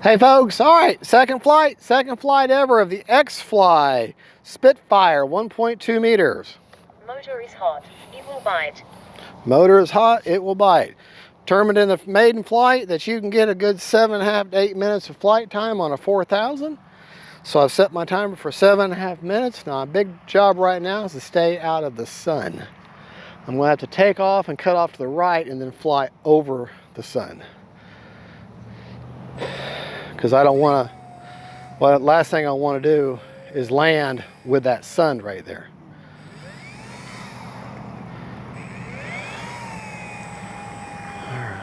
Hey folks, all right, second flight ever of the X-Fly Spitfire 1.2 meters. Motor is hot, it will bite. Motor is hot, it will bite. Determined in the maiden flight that you can get a good 7.5 to 8 minutes of flight time on a 4000. So I've set my timer for 7.5 minutes. Now a big job right now is to stay out of the sun. I'm gonna have to take off and cut off to the right and then fly over the sun. Because I don't want to, well, the last thing I want to do is land with that sun right there. All right.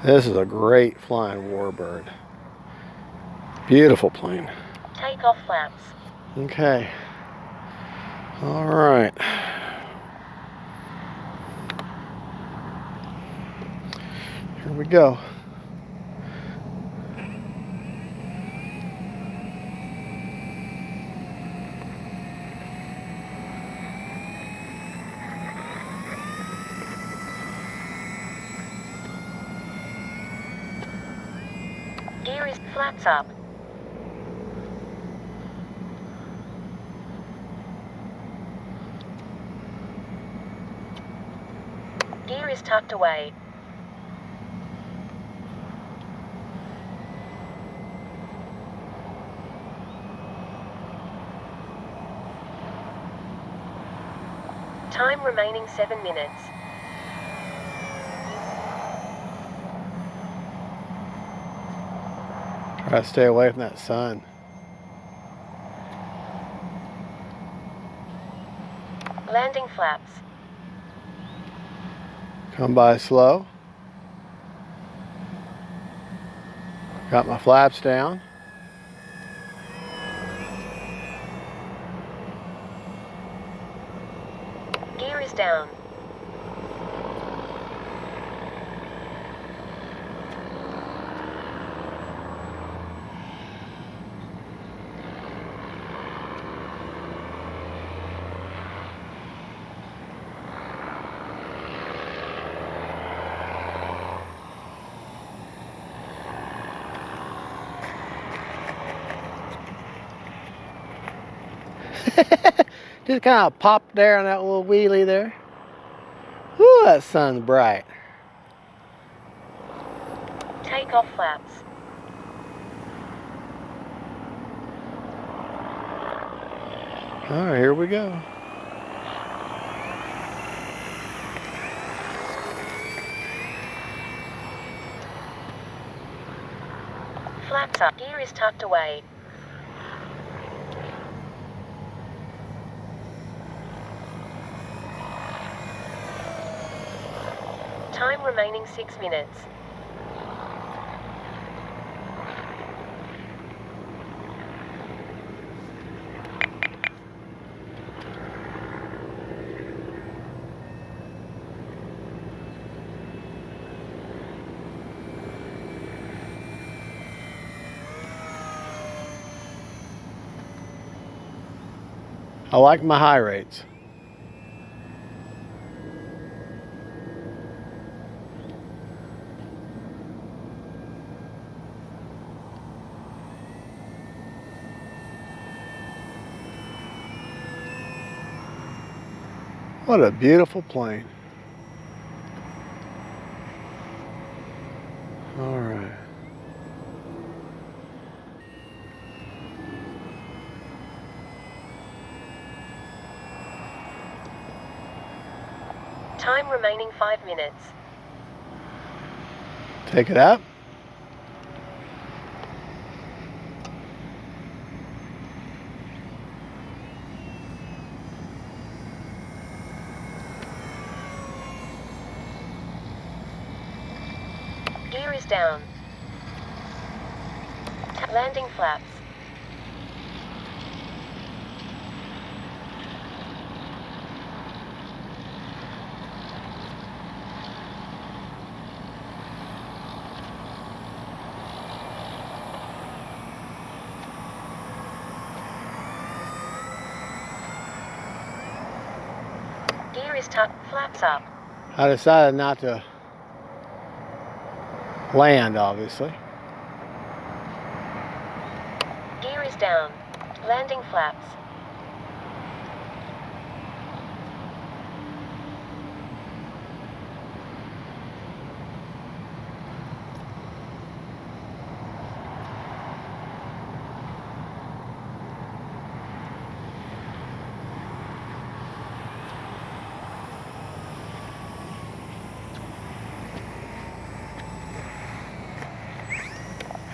This is a great flying warbird. Beautiful plane. Take off flaps. Okay. All right. Here we go. Gear is flaps up. Gear is tucked away. Time remaining 7 minutes. Try to stay away from that sun. Landing flaps. Come by slow. Got my flaps down. Gear is down. Just kind of popped there on that little wheelie there. Whew, that sun's bright. Take off flaps. All right, here we go. Flaps up. Gear is tucked away. Time remaining 6 minutes. I like my high rates. What a beautiful plane. All right. Time remaining 5 minutes. Take it out. Gear is down. Landing flaps. Gear is tucked, flaps up. I decided not to land, obviously. Gear is down. Landing flaps.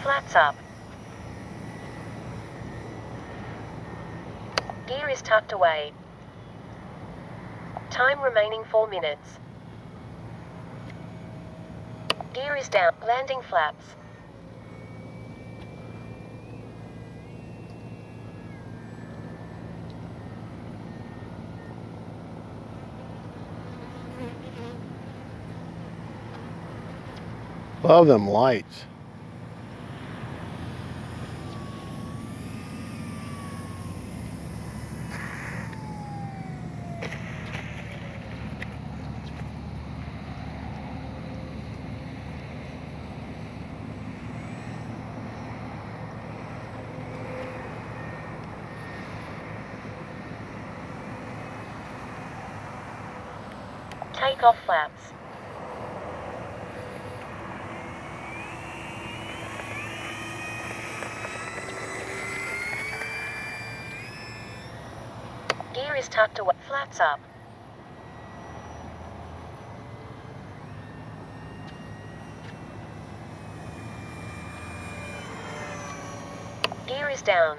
Flaps up. Gear is tucked away. Time remaining 4 minutes. Gear is down. Landing flaps. Love them lights. Takeoff flaps. Gear is tucked away. Flaps up. Gear is down.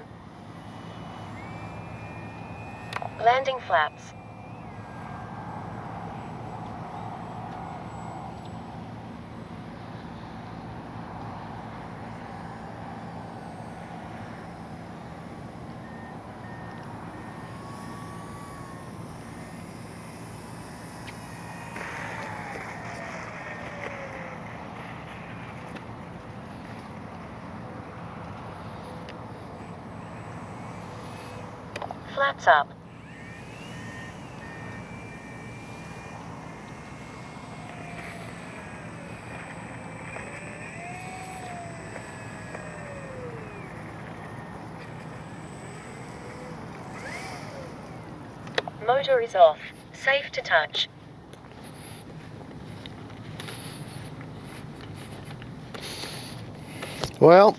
Landing flaps. Flaps up. Motor is off. Safe to touch. Well,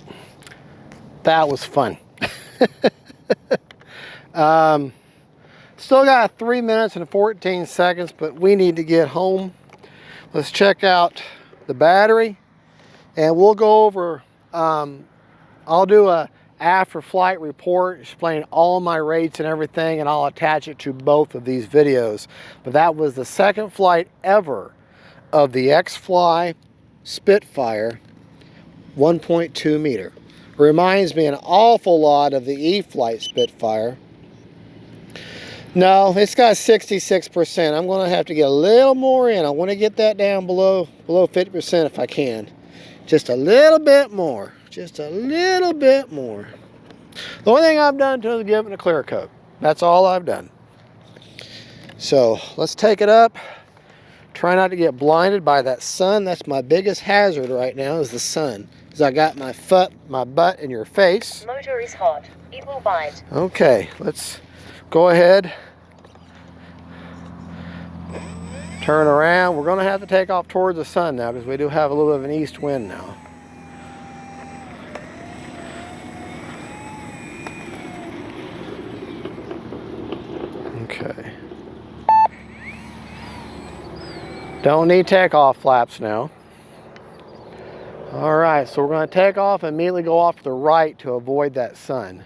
that was fun. Still got 3 minutes and 14 seconds, but we need to get home. Let's check out the battery, and we'll go over, I'll do a after flight report explaining all my rates and everything, and I'll attach it to both of these videos. But that was the second flight ever of the X-Fly Spitfire 1.2 meter. Reminds me an awful lot of the E-Flight Spitfire. No, it's got 66%. I'm going to have to get a little more in. I want to get that down below 50% if I can. Just a little bit more. Just a little bit more. The only thing I've done to it is give it a clear coat. That's all I've done. So let's take it up. Try not to get blinded by that sun. That's my biggest hazard right now, is the sun. Because I got my butt in your face. Motor is hot. It will bite. Okay, let's go ahead. Turn around. We're going to have to take off towards the sun now because we do have a little bit of an east wind now. Okay. Don't need takeoff flaps now. All right, so we're going to take off and immediately go off to the right to avoid that sun.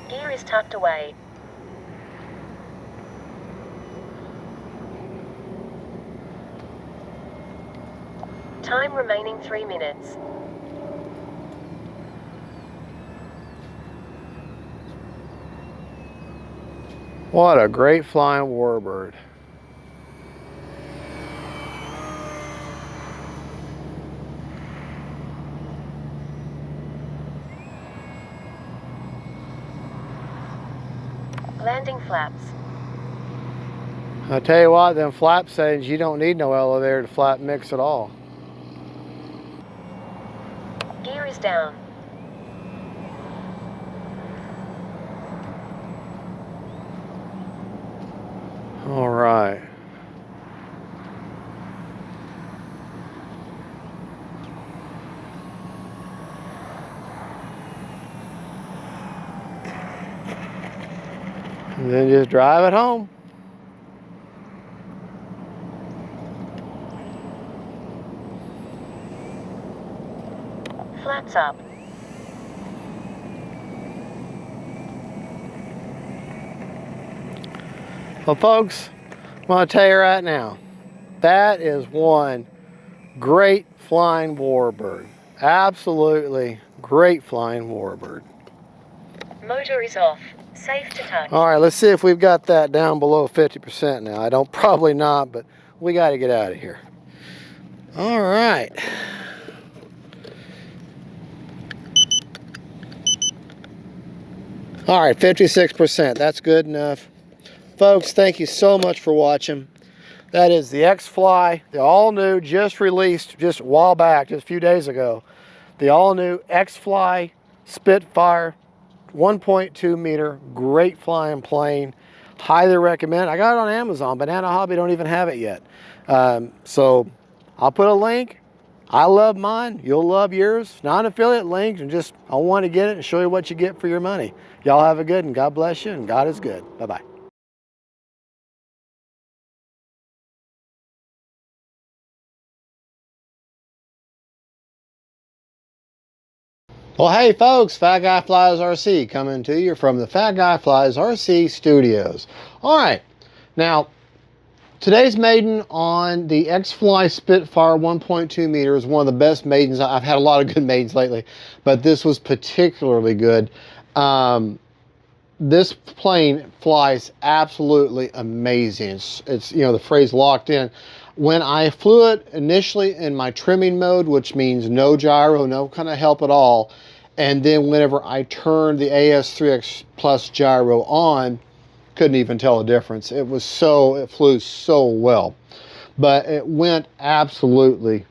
Gear is tucked away. Time remaining 3 minutes. What a great flying warbird. Landing flaps. I tell you what, them flap settings, you don't need no elevator to flap mix at all. Gear is down. All right. And then just drive it home. Flaps up. Well, folks, I'm going to tell you right now, that is one great flying warbird. Absolutely great flying warbird. Motor is off. Safe to touch. All right, let's see if we've got that down below 50% now. I don't, probably not, but we got to get out of here. All right. All right, 56%. That's good enough. Folks, thank you so much for watching. That is the X-Fly, the all-new, just released just a while back, just a few days ago. The all-new X-Fly Spitfire 1.2 meter, great flying plane. Highly recommend. I got it on Amazon. Banana Hobby don't even have it yet. So I'll put a link. I love mine. You'll love yours. Non-affiliate link, and just I want to get it and show you what you get for your money. Y'all have a good one. God bless you, and God is good. Bye-bye. Well, hey folks, Fat Guy Flies RC coming to you from the Fat Guy Flies RC studios. All right, now today's maiden on the X-Fly Spitfire 1.2 meter is one of the best maidens. I've had a lot of good maidens lately, but this was particularly good. This plane flies absolutely amazing. It's you know, the phrase locked in. When I flew it initially in my trimming mode, which means no gyro, no kind of help at all, and then whenever I turned the AS3X Plus gyro on, couldn't even tell the difference. It flew so well, but it went absolutely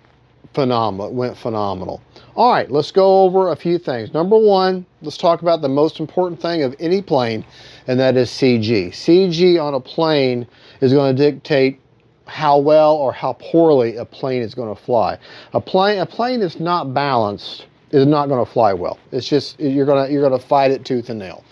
phenomenal. It went phenomenal. All right, let's go over a few things. Number one, let's talk about the most important thing of any plane, and that is CG. CG on a plane is going to dictate how well or how poorly a plane is going to fly. A plane is not balanced, is not going to fly well. It's just you're going to fight it tooth and nail.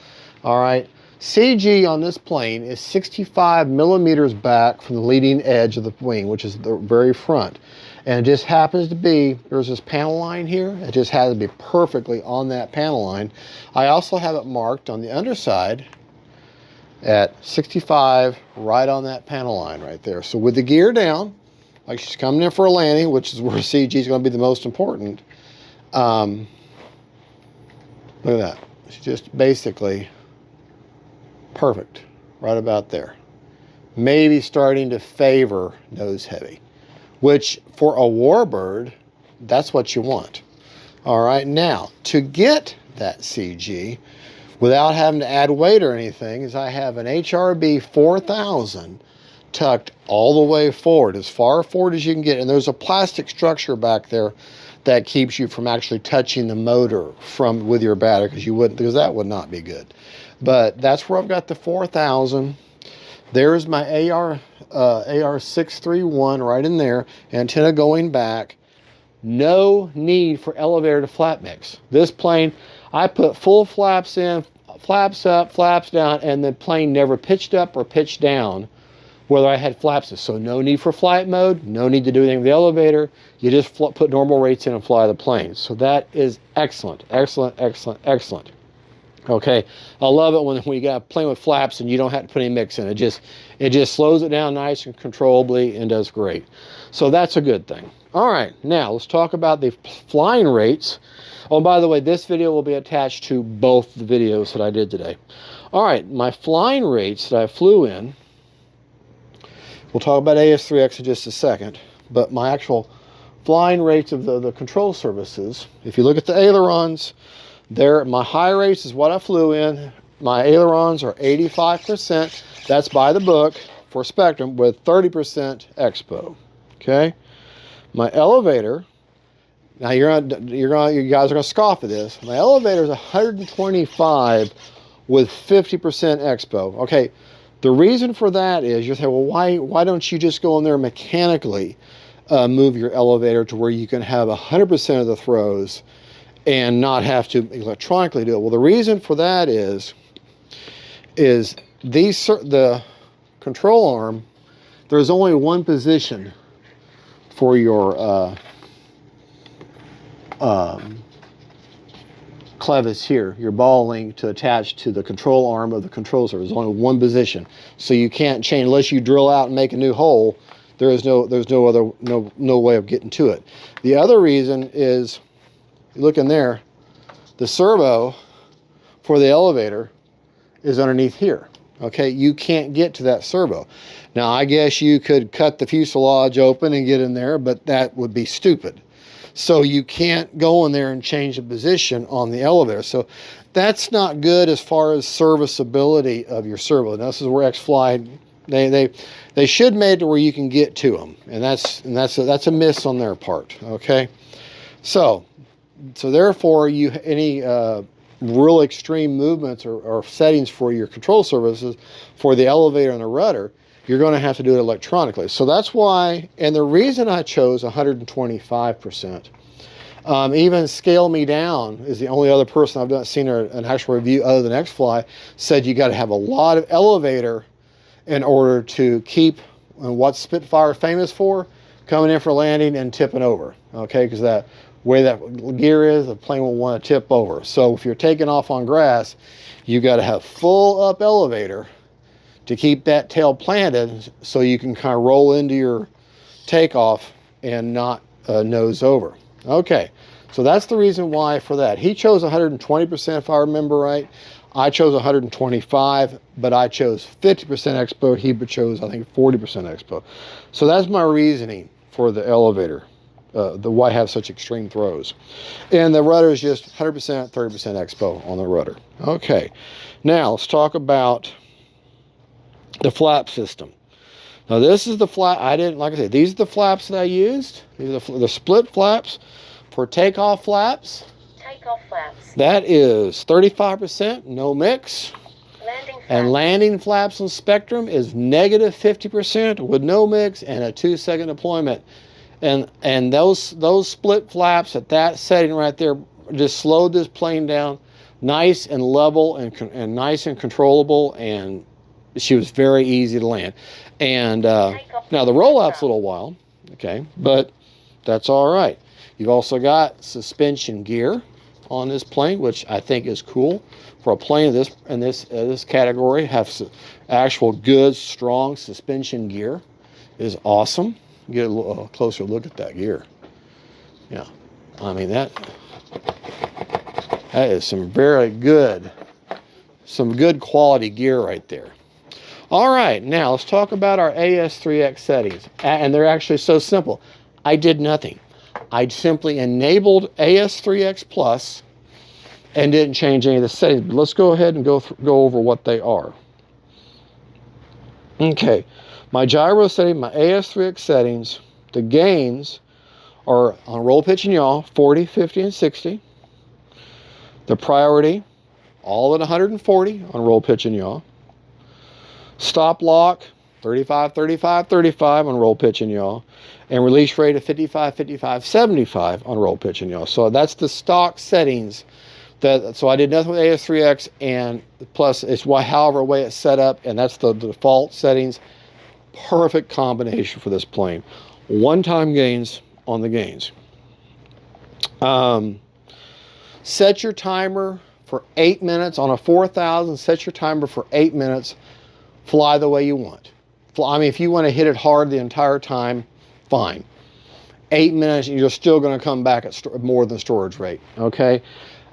All right. CG on this plane is 65 millimeters back from the leading edge of the wing, which is the very front. And it just happens to be, there's this panel line here. It just has to be perfectly on that panel line. I also have it marked on the underside at 65, right on that panel line right there. So with the gear down, like she's coming in for a landing, which is where CG is going to be the most important. Look at that. She's just basically perfect, right about there. Maybe starting to favor nose heavy, which for a warbird, that's what you want. All right, now to get that CG, without having to add weight or anything, is I have an HRB 4000 tucked all the way forward, as far forward as you can get. And there's a plastic structure back there that keeps you from actually touching the motor with your battery, because that would not be good. But that's where I've got the 4000. There's my AR631 right in there, antenna going back. No need for elevator to flap mix. This plane, I put full flaps in, flaps up, flaps down, and the plane never pitched up or pitched down, whether I had flaps. So no need for flight mode, no need to do anything with the elevator. You just put normal rates in and fly the plane. So that is excellent, excellent, excellent, excellent. Okay, I love it when you got a plane with flaps and you don't have to put any mix in. It just slows it down nice and controllably and does great. So that's a good thing. All right, now let's talk about the flying rates. Oh, and by the way, this video will be attached to both the videos that I did today. All right, my flying rates that I flew in, we'll talk about AS3X in just a second, but my actual flying rates of the control surfaces, if you look at the ailerons, there, my high rates is what I flew in, my ailerons are 85%. That's by the book for Spectrum with 30% expo. Okay. My elevator. Now you guys are gonna scoff at this. My elevator is 125 with 50% expo. Okay. The reason for that is you say, well, why don't you just go in there and mechanically move your elevator to where you can have 100% of the throws and not have to electronically do it? Well, the reason for that is the control arm, there's only one position for your clevis here, your ball link to attach to the control arm of the control servo. There's only one position, so you can't change unless you drill out and make a new hole. There's no way of getting to it. The other reason is, you look in there, the servo for the elevator is underneath here. Okay, you can't get to that servo. Now, I guess you could cut the fuselage open and get in there, but that would be stupid. So you can't go in there and change the position on the elevator. So that's not good as far as serviceability of your servo. Now, this is where X-Fly, they should make it to where you can get to them, and that's a miss on their part. Okay, so therefore, any real extreme movements or settings for your control surfaces for the elevator and the rudder, you're going to have to do it electronically. So that's why, and the reason I chose 125%, even Scale Me Down is the only other person I've seen an actual review other than X-Fly, said you got to have a lot of elevator in order to keep, and what's Spitfire famous for? Coming in for landing and tipping over, okay? Because that way that gear is, the plane will want to tip over. So if you're taking off on grass, you got to have full up elevator to keep that tail planted so you can kind of roll into your takeoff and not nose over. Okay, so that's the reason why for that. He chose 120% if I remember right. I chose 125, but I chose 50% expo. He chose, I think, 40% expo. So that's my reasoning for the elevator, why I have such extreme throws. And the rudder is just 100%, 30% expo on the rudder. Okay, now let's talk about the flap system. Now this is the flap, like I said, these are the flaps that I used. These are the split flaps for takeoff flaps. Takeoff flaps. That is 35%, no mix. Landing flaps. And landing flaps on Spectrum is negative 50% with no mix and a 2-second deployment. And those split flaps at that setting right there just slowed this plane down nice and level and nice and controllable, and she was very easy to land. And now the rollout's a little while, okay, but that's all right. You've also got suspension gear on this plane, which I think is cool for a plane in this category. Have actual good, strong suspension gear is awesome. Get a little closer look at that gear. Yeah, I mean that is some very good, some good quality gear right there. All right, now let's talk about our AS3X settings. And they're actually so simple. I did nothing. I simply enabled AS3X Plus and didn't change any of the settings. But let's go ahead and go over what they are. Okay, my gyro setting, my AS3X settings, the gains are on roll, pitch, and yaw, 40, 50, and 60. The priority, all at 140 on roll, pitch, and yaw. Stop lock, 35, 35, 35 on roll, pitch, and yaw. And release rate of 55, 55, 75 on roll, pitch, and yaw. So that's the stock settings. So I did nothing with AS3X, and plus it's however way it's set up, and that's the default settings. Perfect combination for this plane. One-time gains on the gains. Set your timer for 8 minutes on a 4,000. Set your timer for 8 minutes. Fly the way you want. I mean, if you want to hit it hard the entire time, fine. 8 minutes, you're still going to come back at more than storage rate, okay?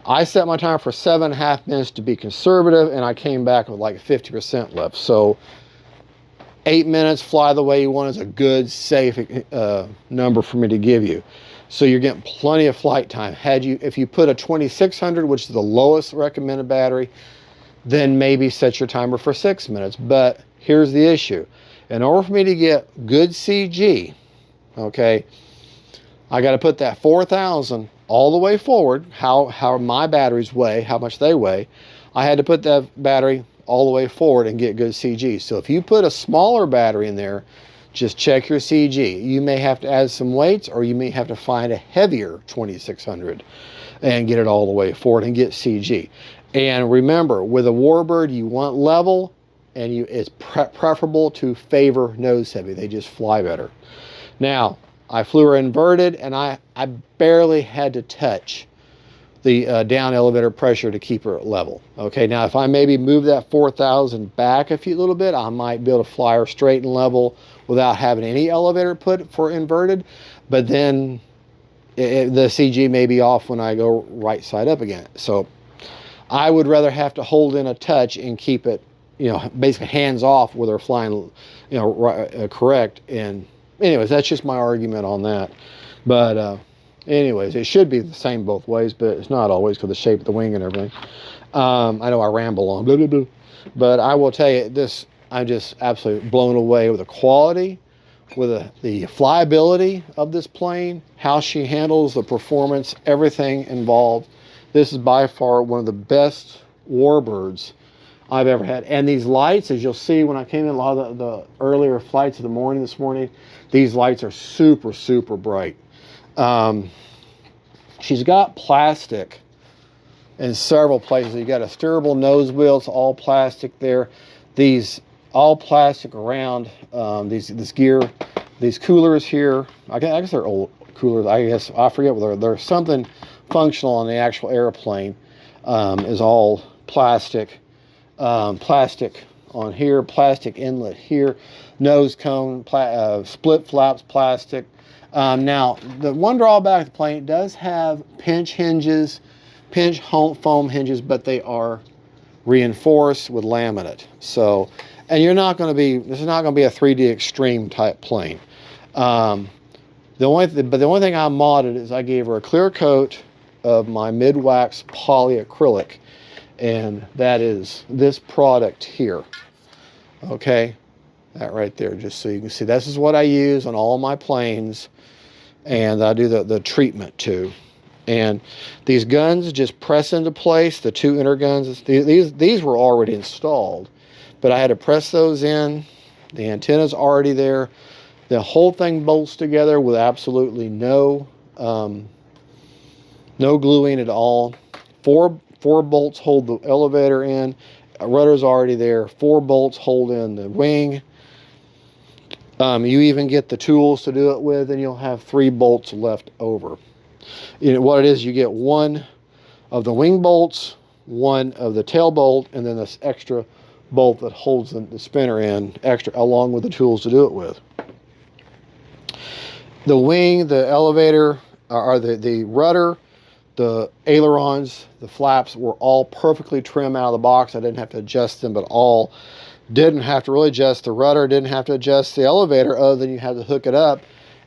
I set my timer for 7.5 minutes to be conservative, and I came back with like 50% left. So 8 minutes, fly the way you want is a good, safe number for me to give you. So you're getting plenty of flight time. If you put a 2600, which is the lowest recommended battery, then maybe set your timer for 6 minutes. But here's the issue. In order for me to get good CG, okay, I got to put that 4,000 all the way forward, how my batteries weigh, how much they weigh. I had to put that battery all the way forward and get good CG. So if you put a smaller battery in there, just check your CG. You may have to add some weights, or you may have to find a heavier 2600 and get it all the way forward and get CG. And remember, with a Warbird, you want level, and it's preferable to favor nose heavy. They just fly better. Now, I flew her inverted, and I barely had to touch the down elevator pressure to keep her level. Okay, now if I maybe move that 4,000 back a little bit, I might be able to fly her straight and level without having any elevator put for inverted, but then the CG may be off when I go right side up again. So I would rather have to hold in a touch and keep it, you know, basically hands off with her flying, you know, correct. And anyways, that's just my argument on that. But anyways, it should be the same both ways, but it's not always because of the shape of the wing and everything. I know I ramble on, blah, blah, blah. But I will tell you this, I'm just absolutely blown away with the quality, with the flyability of this plane, how she handles the performance, everything involved. This is by far one of the best Warbirds I've ever had. And these lights, as you'll see when I came in a lot of the earlier flights of the morning this morning, these lights are super, super bright. She's got plastic in several places. You got a steerable nose wheel, it's all plastic there. These all plastic around this gear, these coolers here. I guess they're old coolers. I forget whether there's something functional on the actual airplane. Is all plastic. Plastic on here, plastic inlet here, nose cone, split flaps, plastic. Now, the one drawback of the plane, it does have pinch hinges, pinch foam hinges, but they are reinforced with laminate. So, and this is not going to be a 3D extreme type plane. The only thing I modded is I gave her a clear coat of my mid-wax polyacrylic, and that is this product here. Okay, that right there, just so you can see, this is what I use on all my planes, and I do the treatment too. And these guns just press into place, the two inner guns. These were already installed, but I had to press those in. The antenna's already there. The whole thing bolts together with absolutely no gluing at all. Four bolts hold the elevator in. Rudder's already there. 4 bolts hold in the wing. You even get the tools to do it with, and you'll have 3 bolts left over. You know what it is, you get 1 of the wing bolts, 1 of the tail bolt, and then this extra bolt that holds the spinner in extra, along with the tools to do it with. The wing, the elevator, or the rudder, the ailerons, the flaps were all perfectly trimmed out of the box. I didn't have to adjust them at all. Didn't have to really adjust the rudder, didn't have to adjust the elevator, other than you had to hook it up.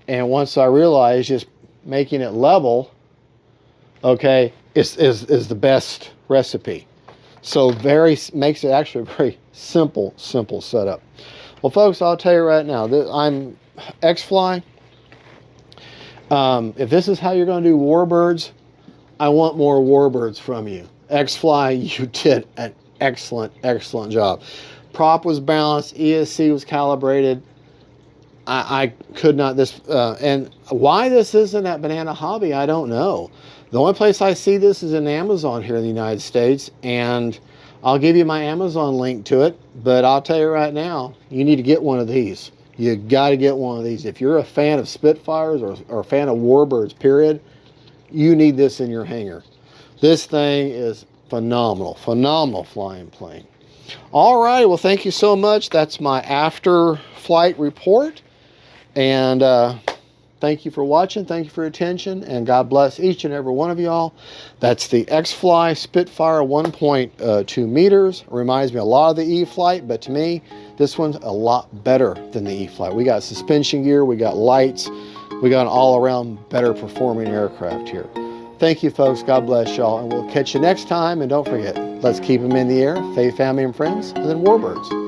And once I realized just making it level, okay, is the best recipe. So makes it actually a very simple setup. Well, folks, I'll tell you right now, I'm X-Fly. If this is how you're going to do Warbirds, I want more Warbirds from you. X-Fly, you did an excellent job. Prop was balanced, ESC was calibrated. I could not, and why this isn't at Banana Hobby, I don't know. The only place I see this is in Amazon here in the United States, and I'll give you my Amazon link to it, but I'll tell you right now, you need to get one of these. You got to get one of these. If you're a fan of Spitfires or a fan of Warbirds, period, you need this in your hangar. This thing is phenomenal flying plane. All right, well, thank you so much. That's my after flight report. And thank you for watching. Thank you for your attention. And God bless each and every one of y'all. That's the X-Fly Spitfire 1.2 meters. It reminds me a lot of the E-Flight, but to me, this one's a lot better than the E-Flight. We got suspension gear, we got lights, we got an all-around better performing aircraft here. Thank you, folks. God bless y'all. And we'll catch you next time. And don't forget, let's keep them in the air, faith, family, and friends, and then warbirds.